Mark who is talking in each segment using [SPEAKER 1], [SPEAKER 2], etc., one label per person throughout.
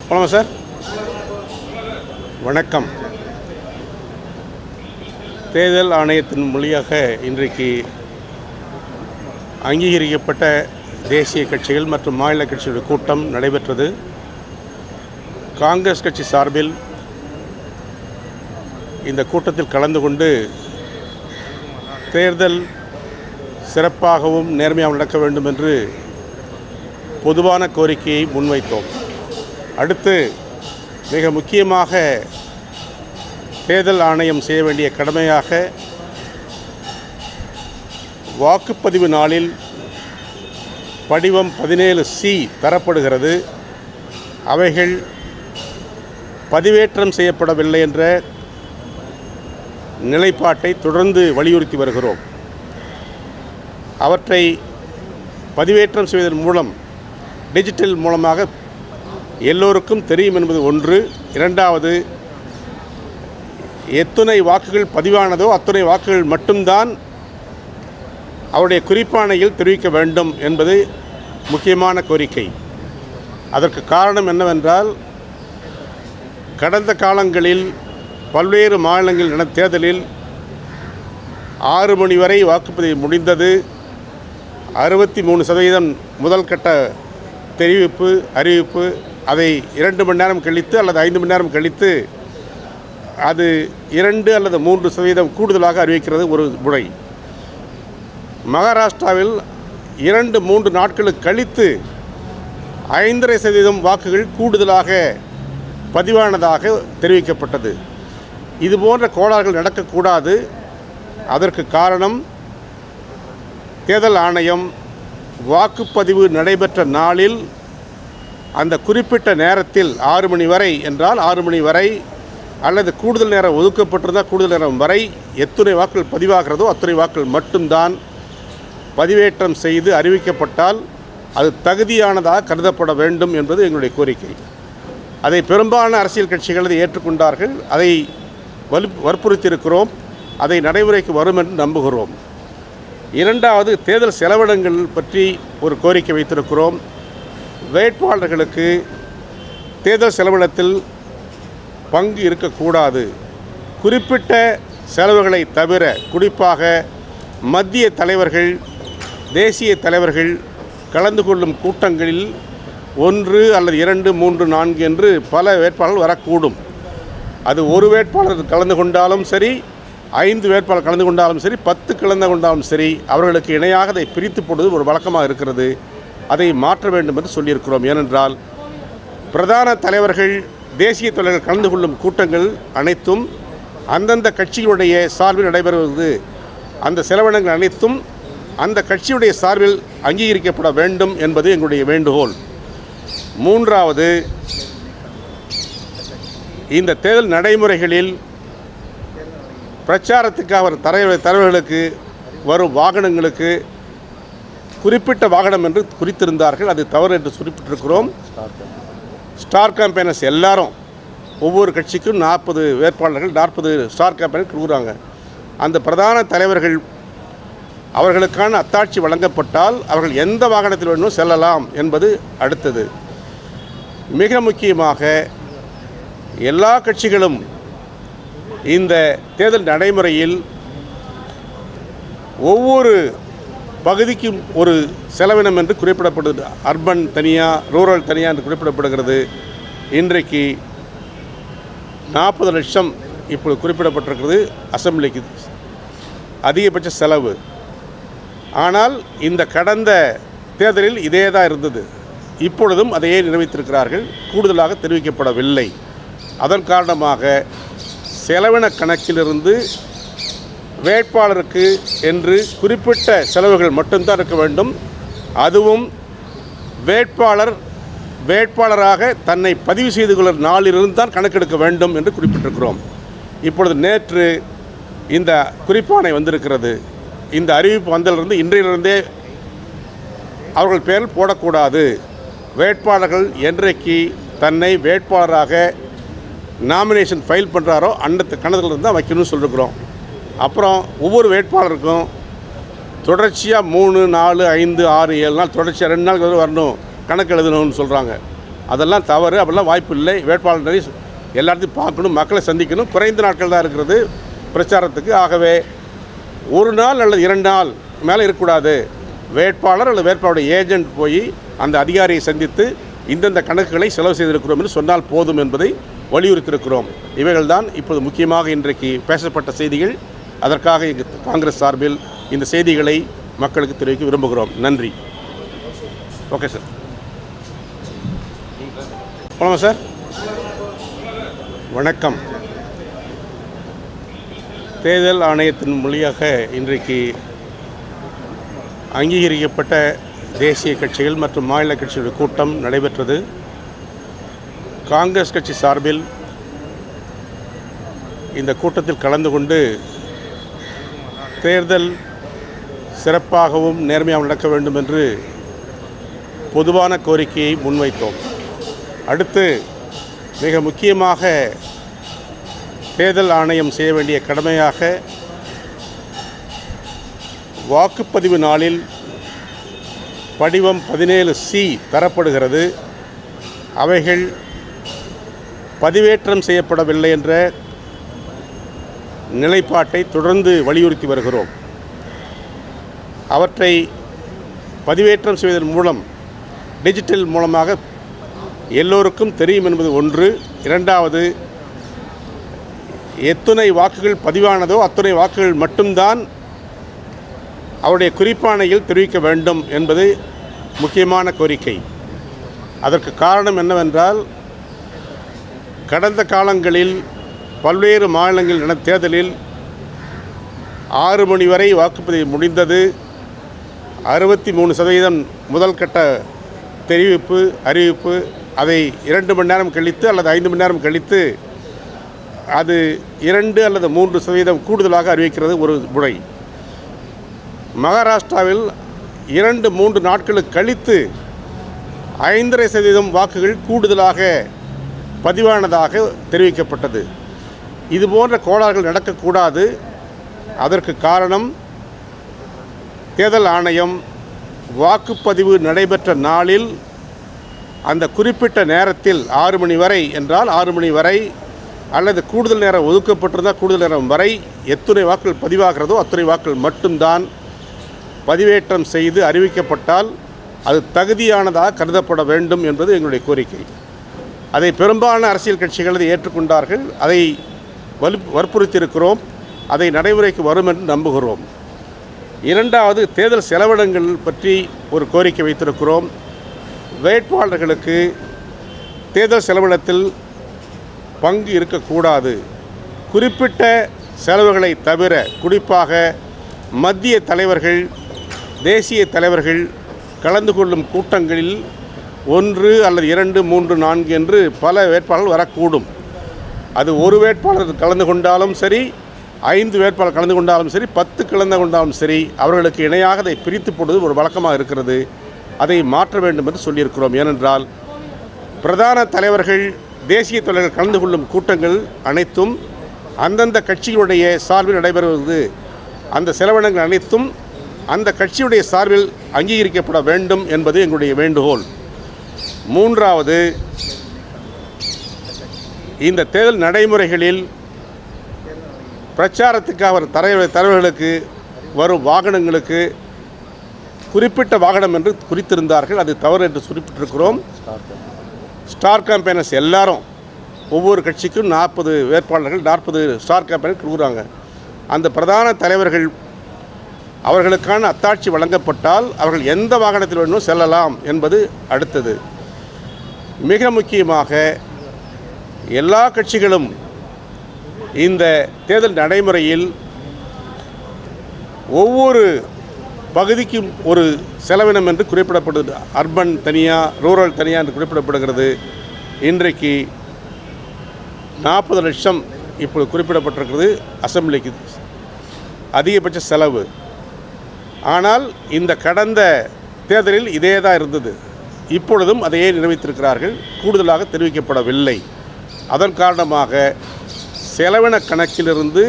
[SPEAKER 1] போலாமா சார்? வணக்கம். தேர்தல் ஆணையத்தின் மொழியாக இன்றைக்கு அங்கீகரிக்கப்பட்ட தேசிய கட்சிகள் மற்றும் மாநில கட்சிகளுடைய கூட்டம் நடைபெற்றது. காங்கிரஸ் கட்சி சார்பில் இந்த கூட்டத்தில் கலந்து கொண்டு தேர்தல் சிறப்பாகவும் நேர்மையாகவும் நடக்க வேண்டும் என்று பொதுவான கோரிக்கையை முன்வைத்தோம். அடுத்து மிக முக்கியமாக தேர்தல் ஆணையம் செய்ய வேண்டிய கடமையாக வாக்குப்பதிவு நாளில் படிவம் 17C தரப்படுகிறது. அவைகள் பதிவேற்றம் செய்யப்படவில்லை என்ற நிலைப்பாட்டை தொடர்ந்து வலியுறுத்தி வருகிறோம். அவற்றை பதிவேற்றம் செய்வதன் மூலம் டிஜிட்டல் மூலமாக எல்லோருக்கும் தெரியும் என்பது ஒன்று. இரண்டாவது, எத்தனை வாக்குகள் பதிவானதோ அத்தனை வாக்குகள் மட்டும்தான் அவருடைய குறிப்பாணையில் தெரிவிக்க வேண்டும் என்பது முக்கியமான கோரிக்கை. அதற்கு காரணம் என்னவென்றால், கடந்த காலங்களில் பல்வேறு மாநிலங்களில் நடந்த தேர்தலில் 6 மணி வரை வாக்குப்பதிவு முடிந்தது. 63% முதல் கட்ட அறிவிப்பு அதை 2 மணி நேரம் கழித்து அல்லது 5 மணி நேரம் கழித்து அது 2 அல்லது 3% கூடுதலாக அறிவிக்கிறது ஒரு முறை. மகாராஷ்டிராவில் 2-3 நாட்களுக்கு கழித்து 5.5% வாக்குகள் கூடுதலாக பதிவானதாக தெரிவிக்கப்பட்டது. இதுபோன்ற கோளாறுகள் நடக்கக்கூடாது. அதற்கு காரணம், தேர்தல் ஆணையம் வாக்குப்பதிவு நடைபெற்ற நாளில் அந்த குறிப்பிட்ட நேரத்தில் 6 மணி வரை என்றால் 6 மணி வரை அல்லது கூடுதல் நேரம் ஒதுக்கப்பட்டிருந்தால் கூடுதல் நேரம் வரை எத்தனை வாக்குகள் பதிவாகிறதோ அத்தனை வாக்குகள் மட்டும்தான் பதிவேற்றம் செய்து அறிவிக்கப்பட்டால் அது தகுதியானதாக கருதப்பட வேண்டும் என்பது எங்களுடைய கோரிக்கை. அதை பெரும்பாலான அரசியல் கட்சிகள் அதை ஏற்றுக்கொண்டார்கள். அதை வற்புறுத்தியிருக்கிறோம். அதை நடைமுறைக்கு வரும் என்று நம்புகிறோம். இரண்டாவது, தேர்தல் செலவினங்கள் பற்றி ஒரு கோரிக்கை வைத்திருக்கிறோம். வேட்பாளர்களுக்கு தேர்தல் செலவினத்தில் பங்கு இருக்கக்கூடாது. குறிப்பிட்ட செலவுகளை தவிர, குறிப்பாக மத்திய தலைவர்கள், தேசிய தலைவர்கள் கலந்து கொள்ளும் கூட்டங்களில் 1 அல்லது 2, 3, 4 என்று பல வேட்பாளர்கள் வரக்கூடும். அது ஒரு வேட்பாளர் கலந்து கொண்டாலும் சரி, 5 வேட்பாளர் கலந்து கொண்டாலும் சரி, 10 கலந்து கொண்டாலும் சரி, அவர்களுக்கு இணையாக அதை பிரித்து போடுவது ஒரு வழக்கமாக இருக்கிறது. அதை மாற்ற வேண்டும் என்று சொல்லியிருக்கிறோம். ஏனென்றால், பிரதான தலைவர்கள், தேசிய தலைவர்கள் கலந்து கொள்ளும் கூட்டங்கள் அனைத்தும் அந்தந்த கட்சிகளுடைய சார்பில் நடைபெறுவது. அந்த செலவினங்கள் அனைத்தும் அந்த கட்சியுடைய சார்பில் அங்கீகரிக்கப்பட வேண்டும் என்பது எங்களுடைய வேண்டுகோள். மூன்றாவது, இந்த தேர்தல் நடைமுறைகளில் பிரச்சாரத்துக்காக தலைவர்களுக்கு வரும் வாகனங்களுக்கு குறிப்பிட்ட வாகனம் என்று குறித்திருந்தார்கள். அது தவறு என்று குறிப்பிட்டிருக்கிறோம். ஸ்டார் கேம்பெயினர்ஸ் எல்லாரும் ஒவ்வொரு கட்சிக்கும் 40 வேட்பாளர்கள், 40 ஸ்டார் கேம்பெயினர் கொடுக்குறாங்க. அந்த பிரதான தலைவர்கள் அவர்களுக்கான அத்தாட்சி வழங்கப்பட்டால் அவர்கள் எந்த வாகனத்தில் வேணும் செல்லலாம் என்பது அடுத்தது. மிக முக்கியமாக எல்லா கட்சிகளும் இந்த தேர்தல் நடைமுறையில் ஒவ்வொரு பகுதிக்கும் ஒரு செலவினம் என்று குறிப்பிடப்படுது. அர்பன் தனியாக, ரூரல் தனியாக என்று குறிப்பிடப்படுகிறது. இன்றைக்கு 40 லட்சம் இப்போது குறிப்பிடப்பட்டிருக்கிறது அசம்பிளிக்கு அதிகபட்ச செலவு. ஆனால் இந்த கடந்த தேர்தலில் இதே தான் இருந்தது. இப்பொழுதும் அதையே நிறைவேற்றிருக்கிறார்கள். கூடுதலாக தெரிவிக்கப்படவில்லை. அதன் காரணமாக செலவின கணக்கிலிருந்து வேட்பாளருக்கு என்று குறிப்பிட்ட செலவுகள் மட்டும்தான் இருக்க வேண்டும். அதுவும் வேட்பாளராக தன்னை பதிவு செய்து கொள்ள நாளிலிருந்து தான் கணக்கெடுக்க வேண்டும் என்று குறிப்பிட்டிருக்கிறோம். இப்பொழுது நேற்று இந்த குறிப்பாணை வந்திருக்கிறது. இந்த அறிவிப்பு வந்ததிலிருந்து இன்றையிலிருந்தே அவர்கள் பேரில் போடக்கூடாது. வேட்பாளர்கள் என்றைக்கு தன்னை வேட்பாளராக நாமினேஷன் ஃபைல் பண்ணுறாரோ அந்த கணக்கிலிருந்து தான் வைக்கணும்னு சொல்லியிருக்கிறோம். அப்புறம் ஒவ்வொரு வேட்பாளருக்கும் தொடர்ச்சியாக 3, 4, 5, 6, 7 நாள் தொடர்ச்சியாக 2 நாள் வரணும் கணக்கு எழுதணும்னு சொல்கிறாங்க. அதெல்லாம் தவறு, அப்படிலாம் வாய்ப்பு இல்லை. வேட்பாளரை எல்லாத்தையும் பார்க்கணும், மக்களை சந்திக்கணும். குறைந்த நாட்கள் தான் இருக்கிறது பிரச்சாரத்துக்கு. ஆகவே ஒரு நாள் அல்லது 2 நாள் மேலே இருக்கக்கூடாது. வேட்பாளர் அல்லது வேட்பாளருடைய ஏஜென்ட் போய் அந்த அதிகாரியை சந்தித்து இந்தந்த கணக்குகளை செலவு செய்திருக்கிறோம் என்று சொன்னால் போதும் என்பதை வலியுறுத்தியிருக்கிறோம். இவைகள்தான் இப்போது முக்கியமாக இன்றைக்கு பேசப்பட்ட செய்திகள். அதற்காக காங்கிரஸ் சார்பில் இந்த செய்திகளை மக்களுக்கு தெரிவிக்க விரும்புகிறோம். நன்றி. Okay sir. போலாமா சார்? வணக்கம். தேர்தல் ஆணையத்தின் மொழியாக இன்றைக்கு அங்கீகரிக்கப்பட்ட தேசிய கட்சிகள் மற்றும் மாநில கட்சிகளுடைய கூட்டம் நடைபெற்றது. காங்கிரஸ் கட்சி சார்பில் இந்த கூட்டத்தில் கலந்து கொண்டு தேர்தல் சிறப்பாகவும் நேர்மையாகவும் நடக்க வேண்டும் என்று பொதுவான கோரிக்கையை முன்வைத்தோம். அடுத்து மிக முக்கியமாக தேர்தல் ஆணையம் செய்ய வேண்டிய கடமையாக வாக்குப்பதிவு நாளில் படிவம் 17C தரப்படுகிறது. அவைகள் பதிவேற்றம் செய்யப்படவில்லை என்ற நிலைப்பாட்டை தொடர்ந்து வலியுறுத்தி வருகிறோம். அவற்றை பதிவேற்றம் செய்வதன் மூலம் டிஜிட்டல் மூலமாக எல்லோருக்கும் தெரியும் என்பது ஒன்று. இரண்டாவது, எத்தனை வாக்குகள் பதிவானதோ அத்தனை வாக்குகள் மட்டும்தான் அவருடைய குறிப்பாணையில் தெரிவிக்க வேண்டும் என்பது முக்கியமான கோரிக்கை. அதற்கு காரணம் என்னவென்றால், கடந்த காலங்களில் பல்வேறு மாநிலங்களில் நடந்த தேர்தலில் 6 மணி வரை வாக்குப்பதிவு முடிந்தது. 63% முதல் கட்ட அறிவிப்பு அதை 2 மணி நேரம் கழித்து அல்லது 5 மணி நேரம் கழித்து அது 2 அல்லது 3% கூடுதலாக அறிவிக்கிறது ஒரு முறை. மகாராஷ்டிராவில் 2-3 நாட்களுக்கு கழித்து 5.5% வாக்குகள் கூடுதலாக பதிவானதாக தெரிவிக்கப்பட்டது. இதுபோன்ற கோளாறுகள் நடக்கக்கூடாது. அதற்கு காரணம், தேர்தல் ஆணையம் வாக்குப்பதிவு நடைபெற்ற நாளில் அந்த குறிப்பிட்ட நேரத்தில் 6 மணி வரை என்றால் 6 மணி வரை அல்லது கூடுதல் நேரம் ஒதுக்கப்பட்டிருந்தால் கூடுதல் நேரம் வரை எத்தனை வாக்குகள் பதிவாகிறதோ அத்தனை வாக்குகள் மட்டும்தான் பதிவேற்றம் செய்து அறிவிக்கப்பட்டால் அது தகுதியானதாக கருதப்பட வேண்டும் என்பது எங்களுடைய கோரிக்கை. அதை பெரும்பாலான அரசியல் கட்சிகள் அதை ஏற்றுக்கொண்டார்கள். அதை வற்புறுத்தியிருக்கிறோம். அதை நடைமுறைக்கு வரும் என்று நம்புகிறோம். இரண்டாவது, தேர்தல் செலவினங்கள் பற்றி ஒரு கோரிக்கை வைத்திருக்கிறோம். வேட்பாளர்களுக்கு தேர்தல் செலவினத்தில் பங்கு இருக்கக்கூடாது. குறிப்பிட்ட செலவுகளை தவிர, குறிப்பாக மத்திய தலைவர்கள், தேசிய தலைவர்கள் கலந்து கொள்ளும் கூட்டங்களில் 1 அல்லது 2, 3, 4 என்று பல வேட்பாளர்கள் வரக்கூடும். அது ஒரு வேட்பாளர் கலந்து கொண்டாலும் சரி, 5 வேட்பாளர் கலந்து கொண்டாலும் சரி, 10 கலந்து கொண்டாலும் சரி, அவர்களுக்கு இணையாக அதை பிரித்து போடுவது ஒரு வழக்கமாக இருக்கிறது. அதை மாற்ற வேண்டும் என்று சொல்லியிருக்கிறோம். ஏனென்றால் பிரதான தலைவர்கள், தேசிய தலைவர்கள் கலந்து கொள்ளும் கூட்டங்கள் அனைத்தும் அந்தந்த கட்சிகளுடைய சார்பில் நடைபெறுவது. அந்த செலவினங்கள் அனைத்தும் அந்த கட்சியுடைய சார்பில் அங்கீகரிக்கப்பட வேண்டும் என்பது எங்களுடைய வேண்டுகோள். மூன்றாவது, இந்த தேர்தல் நடைமுறைகளில் பிரச்சாரத்துக்காக அவர் தலைவர்களுக்கு வரும் வாகனங்களுக்கு குறிப்பிட்ட வாகனம் என்று குறித்திருந்தார்கள். அது தவறு என்று குறிப்பிட்டிருக்கிறோம். ஸ்டார் கேம்பெயினர்ஸ் எல்லாரும் ஒவ்வொரு கட்சிக்கும் 40 வேட்பாளர்கள் 40 ஸ்டார் கேம்பெயினர் கொடுக்குறாங்க. அந்த பிரதான தலைவர்கள் அவர்களுக்கான அத்தாட்சி வழங்கப்பட்டால் அவர்கள் எந்த வாகனத்தில் வேணும் செல்லலாம் என்பது அடுத்தது. மிக முக்கியமாக எல்லா கட்சிகளும் இந்த தேர்தல் நடைமுறையில் ஒவ்வொரு பகுதிக்கும் ஒரு செலவினம் என்று குறிப்பிடப்படுது. அர்பன் தனியாக, ரூரல் தனியாக என்று குறிப்பிடப்படுகிறது. இன்றைக்கு 40 லட்சம் இப்போது குறிப்பிடப்பட்டிருக்கிறது அசெம்பிளிக்கு அதிகபட்ச செலவு. ஆனால் இந்த கடந்த தேர்தலில் இதே தான் இருந்தது. இப்பொழுதும் அதையே நிறைவேற்றிருக்கிறார்கள். கூடுதலாக தெரிவிக்கப்படவில்லை. அதன் காரணமாக செலவின கணக்கிலிருந்து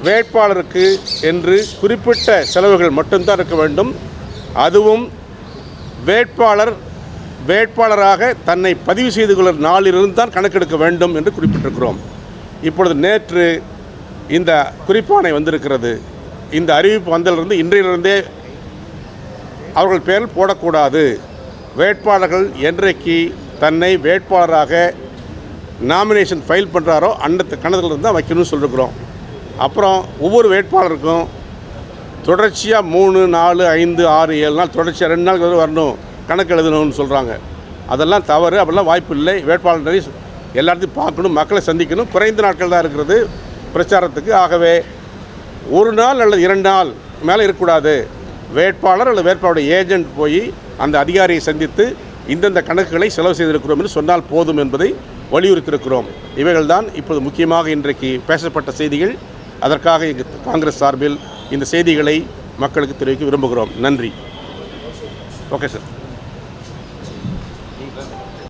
[SPEAKER 1] வேட்பாளருக்கு என்று குறிப்பிட்ட செலவுகள் மட்டும்தான் இருக்க வேண்டும். அதுவும் வேட்பாளர் வேட்பாளராக தன்னை பதிவு செய்து கொள்ள நாளிலிருந்து தான் கணக்கெடுக்க வேண்டும் என்று குறிப்பிட்டிருக்கிறோம். இப்பொழுது நேற்று இந்த குறிப்பாணை வந்திருக்கிறது. இந்த அறிவிப்பு வந்ததிலிருந்து இன்றையிலிருந்தே அவர்கள் பேரில் போடக்கூடாது. வேட்பாளர்கள் என்றைக்கு தன்னை வேட்பாளராக நாமினேஷன் ஃபைல் பண்ணுறாரோ அந்த கணக்கிலிருந்து தான் வைக்கணும்னு சொல்லியிருக்கிறோம். அப்புறம் ஒவ்வொரு வேட்பாளருக்கும் தொடர்ச்சியாக 3, 4, 5, 6, 7 நாள் தொடர்ச்சியாக 2 நாள் வரணும் கணக்கு எழுதணும்னு சொல்கிறாங்க. அதெல்லாம் தவறு. அப்படிலாம் வாய்ப்பு இல்லை. வேட்பாளரை எல்லாத்தையும் பார்க்கணும், மக்களை சந்திக்கணும். குறைந்த நாட்கள் தான் இருக்கிறது பிரச்சாரத்துக்கு. ஆகவே 1 நாள் அல்லது 2 நாள் மேலே இருக்கக்கூடாது. வேட்பாளர் அல்லது வேட்பாளருடைய ஏஜென்ட் போய் அந்த அதிகாரியை சந்தித்து இந்தந்த கணக்குகளை செலவு செய்திருக்கிறோம் என்று சொன்னால் போதும் என்பதை வலியுறுத்தியிருக்கிறோம். இவைகள்தான் இப்போது முக்கியமாக இன்றைக்கு பேசப்பட்ட செய்திகள். அதற்காக எங்கள் காங்கிரஸ் சார்பில் இந்த செய்திகளை மக்களுக்கு தெரிவிக்க விரும்புகிறோம். நன்றி. Okay sir.